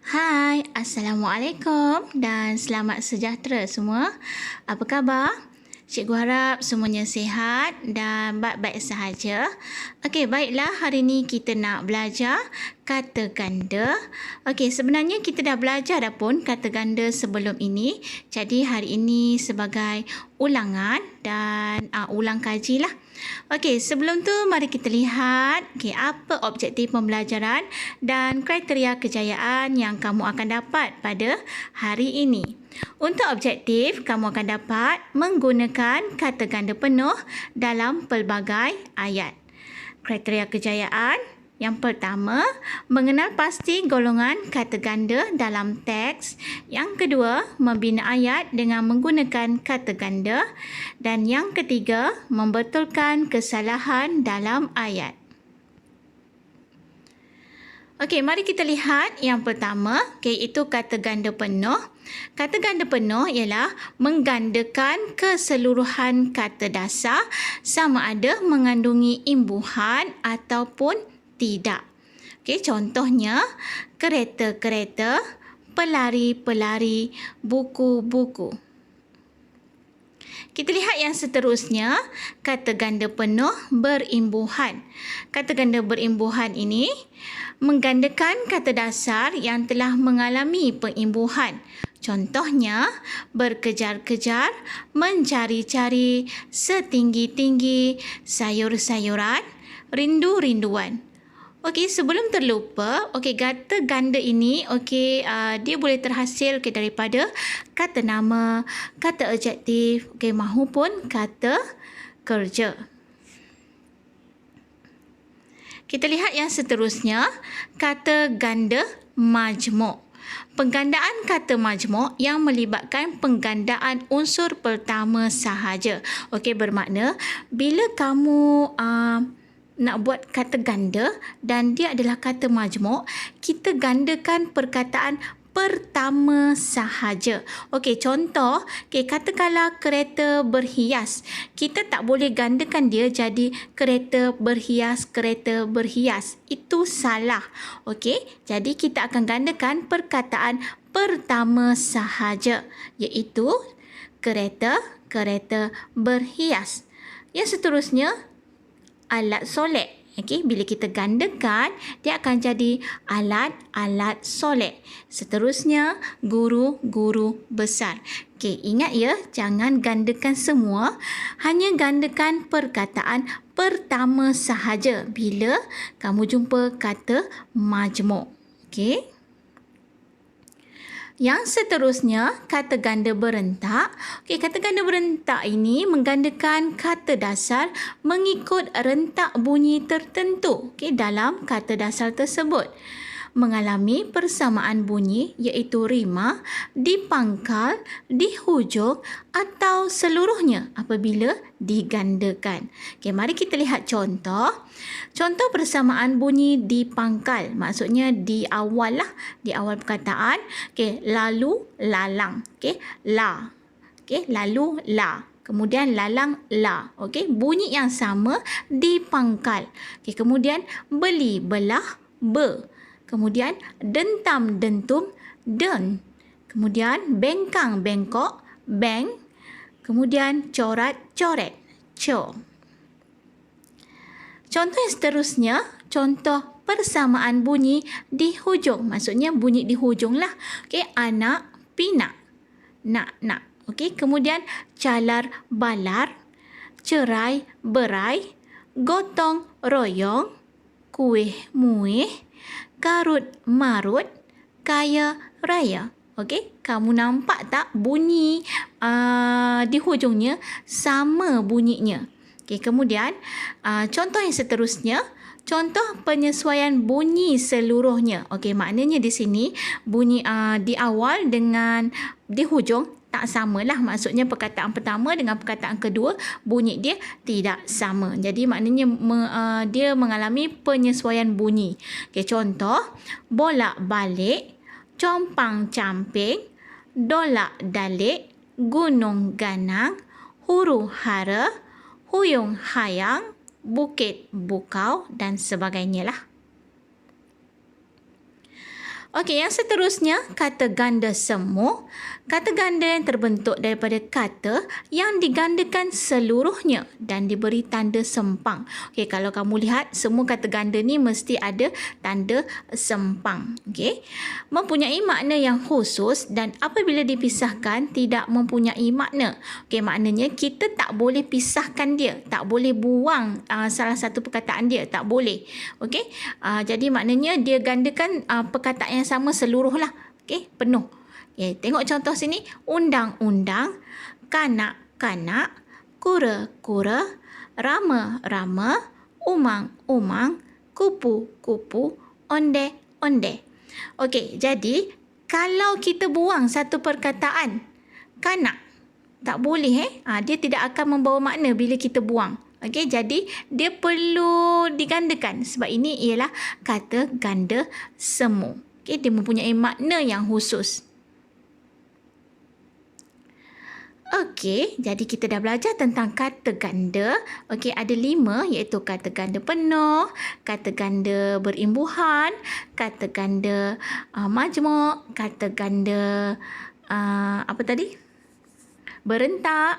Hai, Assalamualaikum dan selamat sejahtera semua. Apa khabar? Cikgu harap semuanya sihat dan baik-baik sahaja. Okey, baiklah, hari ini kita nak belajar kata ganda. Okey, sebenarnya kita dah belajar dah pun kata ganda sebelum ini. Jadi hari ini sebagai ulangan dan ulang kaji lah. Okey, sebelum tu mari kita lihat apa objektif pembelajaran dan kriteria kejayaan yang kamu akan dapat pada hari ini. Untuk objektif, kamu akan dapat menggunakan kata ganda penuh dalam pelbagai ayat. Kriteria kejayaan yang pertama, mengenal pasti golongan kata ganda dalam teks. Yang kedua, membina ayat dengan menggunakan kata ganda. Dan yang ketiga, membetulkan kesalahan dalam ayat. Okey, mari kita lihat yang pertama, iaitu kata ganda penuh. Kata ganda penuh ialah menggandakan keseluruhan kata dasar sama ada mengandungi imbuhan ataupun tidak. Okey, contohnya kereta-kereta, pelari-pelari, buku-buku. Kita lihat yang seterusnya, kata ganda penuh berimbuhan. Kata ganda berimbuhan ini menggandakan kata dasar yang telah mengalami peimbuhan. Contohnya, berkejar-kejar, mencari-cari, setinggi-tinggi, sayur-sayuran, rindu-rinduan. Okey, sebelum terlupa, kata ganda ini dia boleh terhasil daripada kata nama, kata adjektif, mahupun kata kerja. Kita lihat yang seterusnya, kata ganda majmuk. Penggandaan kata majmuk yang melibatkan penggandaan unsur pertama sahaja. Bermakna bila kamu nak buat kata ganda dan dia adalah kata majmuk, kita gandakan perkataan pertama sahaja. Contoh, katakanlah kereta berhias. Kita tak boleh gandakan dia jadi kereta berhias. Itu salah. Jadi kita akan gandakan perkataan pertama sahaja, iaitu kereta berhias. Yang seterusnya, alat solek. Bila kita gandakan, dia akan jadi alat-alat solek. Seterusnya, guru-guru besar. Ingat ya, jangan gandakan semua. Hanya gandakan perkataan pertama sahaja bila kamu jumpa kata majmuk. Yang seterusnya, kata ganda berentak. Kata ganda berentak ini menggandakan kata dasar mengikut rentak bunyi tertentu dalam kata dasar tersebut. Mengalami persamaan bunyi iaitu rima, di pangkal, di hujung atau seluruhnya apabila digandakan. Mari kita lihat contoh. Contoh persamaan bunyi di pangkal, maksudnya di awal perkataan. Lalu lalang. La. Lalu la. Kemudian lalang la. Bunyi yang sama di pangkal. Kemudian beli belah be. Kemudian dentam dentum den. Kemudian bengkang bengkok beng. Kemudian corat coret co. Contoh yang seterusnya, contoh persamaan bunyi di hujung. Maksudnya bunyi di hujung lah. Anak pinak. Nak. Kemudian calar balar, cerai berai, gotong royong, kuih muih, karut marut, kaya raya. Kamu nampak tak bunyi di hujungnya sama bunyinya. Kemudian contoh yang seterusnya, contoh penyesuaian bunyi seluruhnya. Maknanya di sini bunyi di awal dengan di hujung tak samalah. Maksudnya perkataan pertama dengan perkataan kedua bunyi dia tidak sama. Jadi maknanya dia mengalami penyesuaian bunyi. Contoh, bolak-balik, compang-camping, dolak-dalik, gunung ganang, huru hara, huyung hayang, bukit bukau dan sebagainya lah. Okey, yang seterusnya, kata ganda semu. Kata ganda yang terbentuk daripada kata yang digandakan seluruhnya dan diberi tanda sempang. Okey, kalau kamu lihat, semua kata ganda ni mesti ada tanda sempang. Okey, mempunyai makna yang khusus dan apabila dipisahkan tidak mempunyai makna. Okey, maknanya kita tak boleh pisahkan dia, tak boleh buang salah satu perkataan dia, tak boleh. Okey, jadi maknanya dia gandakan perkataan yang sama seluruh lah. Okey, penuh. Okay, tengok contoh sini. Undang-undang, kanak-kanak, kura-kura, rama-rama, umang-umang, kupu-kupu, onde-onde. Okey, jadi kalau kita buang satu perkataan, kanak, tak boleh dia tidak akan membawa makna bila kita buang. Okey, jadi dia perlu digandakan sebab ini ialah kata ganda semu. Okey, dia mempunyai makna yang khusus. Okey, jadi kita dah belajar tentang kata ganda. Okey, ada 5 iaitu kata ganda penuh, kata ganda berimbuhan, kata ganda majmuk, kata ganda apa tadi? Berentak,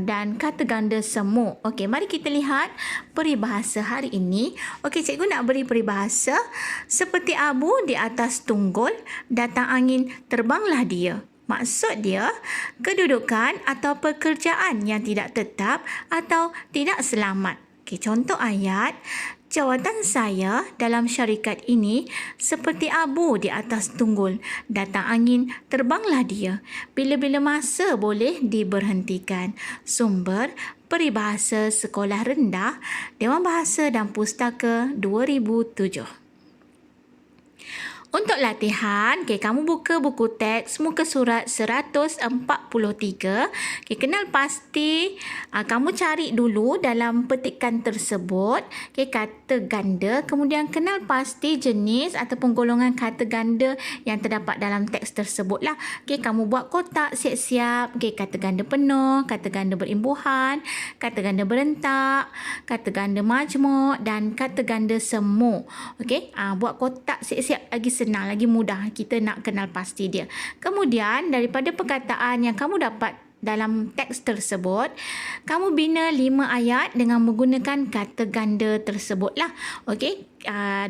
dan kata ganda semu. Okey, mari kita lihat peribahasa hari ini. Okey, cikgu nak beri peribahasa. Seperti abu di atas tunggul, datang angin, terbanglah dia. Maksud dia, kedudukan atau pekerjaan yang tidak tetap atau tidak selamat. Okey, contoh ayat. Jawatan saya dalam syarikat ini seperti abu di atas tunggul. Datang angin, terbanglah dia. Bila-bila masa boleh diberhentikan. Sumber Peribahasa Sekolah Rendah, Dewan Bahasa dan Pustaka 2007. Untuk latihan, kamu buka buku teks muka surat 143. Kenal pasti kamu cari dulu dalam petikan tersebut kata ganda, kemudian kenal pasti jenis ataupun golongan kata ganda yang terdapat dalam teks tersebut lah. Kamu buat kotak siap-siap. Kata ganda penuh, kata ganda berimbuhan, kata ganda berentak, kata ganda majmuk dan kata ganda semu. Buat kotak siap-siap, lagi senang, lagi mudah kita nak kenal pasti dia. Kemudian daripada perkataan yang kamu dapat dalam teks tersebut, kamu bina 5 ayat dengan menggunakan kata ganda tersebutlah.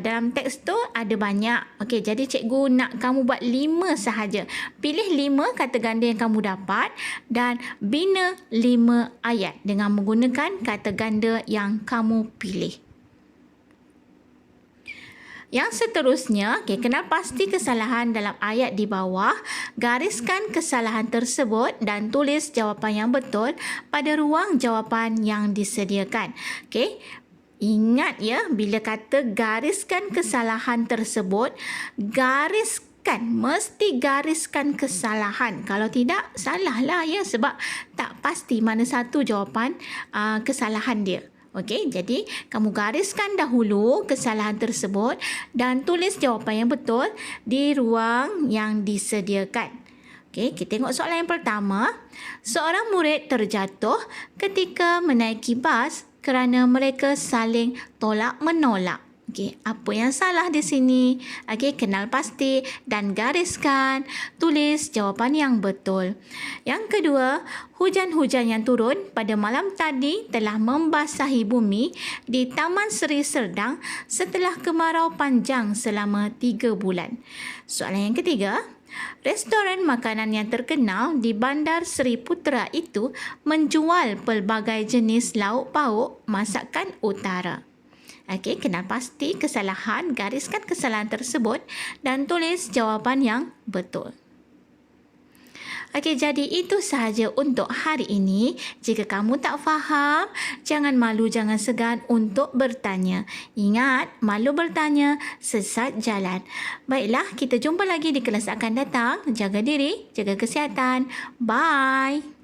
Dalam teks tu ada banyak. Jadi cikgu nak kamu buat 5 sahaja. Pilih 5 kata ganda yang kamu dapat dan bina 5 ayat dengan menggunakan kata ganda yang kamu pilih. Yang seterusnya, kenal pasti kesalahan dalam ayat di bawah, gariskan kesalahan tersebut dan tulis jawapan yang betul pada ruang jawapan yang disediakan. Ingat ya, bila kata gariskan kesalahan tersebut, mesti gariskan kesalahan. Kalau tidak, salahlah ya, sebab tak pasti mana satu jawapan kesalahan dia. Jadi kamu gariskan dahulu kesalahan tersebut dan tulis jawapan yang betul di ruang yang disediakan. Kita tengok soalan yang pertama. Seorang murid terjatuh ketika menaiki bas kerana mereka saling tolak-menolak. Apa yang salah di sini? Kenal pasti dan gariskan. Tulis jawapan yang betul. Yang kedua, hujan-hujan yang turun pada malam tadi telah membasahi bumi di Taman Seri Serdang setelah kemarau panjang selama 3 bulan. Soalan yang ketiga, restoran makanan yang terkenal di Bandar Seri Putera itu menjual pelbagai jenis lauk pauk masakan utara. Kenal pasti kesalahan, gariskan kesalahan tersebut dan tulis jawapan yang betul. Jadi itu sahaja untuk hari ini. Jika kamu tak faham, jangan malu, jangan segan untuk bertanya. Ingat, malu bertanya, sesat jalan. Baiklah, kita jumpa lagi di kelas akan datang. Jaga diri, jaga kesihatan. Bye.